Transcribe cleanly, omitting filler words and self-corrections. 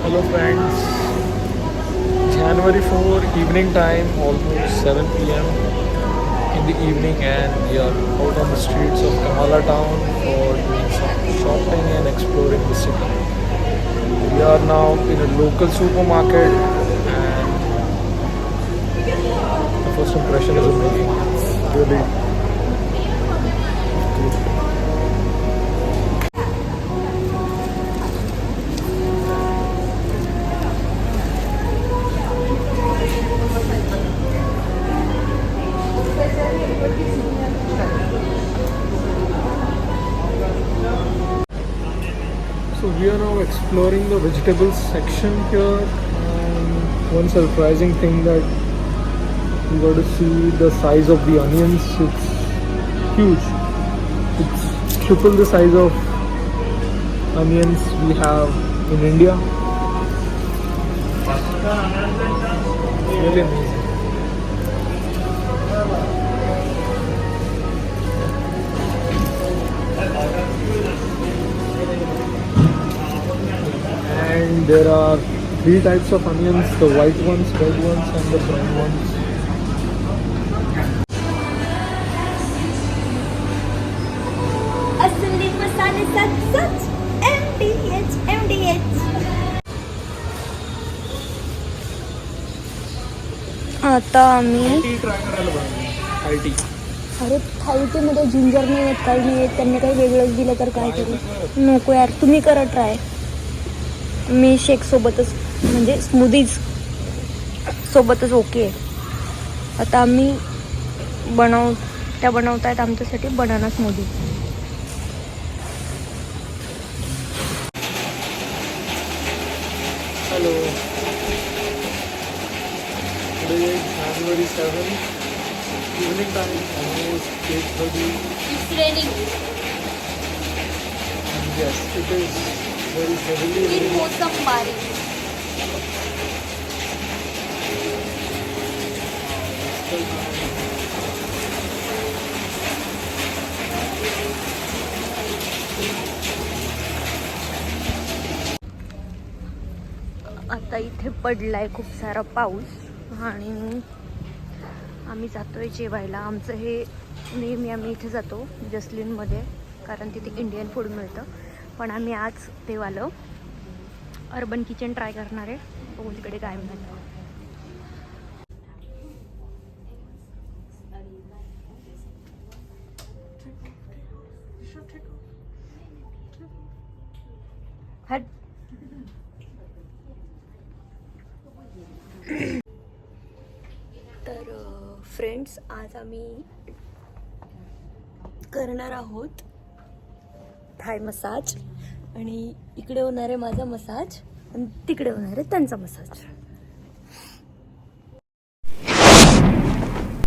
Hello friends, January 4 evening time, almost 7 p.m. in the evening, and we are out on the streets of Kamala town for doing some shopping and exploring the city. We are now in a local supermarket, and the first impression is amazing. It's really good. So we are now exploring the vegetables section here, and one surprising thing that we got to see the size of the onions. It's huge. It's triple the size of onions we have in India. Really amazing. And there are three types of onions: the white ones, red ones, and the brown ones. असली मसाले सच MDH. आता आम्ही T try करायला पाहिजे. T अरे थालीमध्ये ginger नाही आहेत, काही नाही आहेत. त्यांनी काही वेगळंच दिलं तर काय करू. नको यार, तुम्ही करा ट्राय. मी शेक सोबतच म्हणजे स्मूदीज सोबतच ओके आहे. आता आम्ही बनवतायत आमच्यासाठी बनाना smoothie. Hello. Today is January 7th. Evening time, almost 8:30. It's raining. And yes, it is very heavily raining. मौसम बारिश. आता इथे पडलाय खूप सारा पाऊस आणि आम्ही जातोय जेवायला. आमचं हे नेहमी आम्ही इथे जातो जसलीनमध्ये, कारण तिथे इंडियन फूड मिळतं. पण आम्ही आज ते वालं अर्बन किचन ट्राय करणार आहे. बघू तिकडे काय मिळालं. तर फ्रेंड्स, आज आम्ही करणार आहोत थाय मसाज, आणि इकडे होणार आहे माझा मसाज आणि तिकडे होणार आहे त्यांचा मसाज.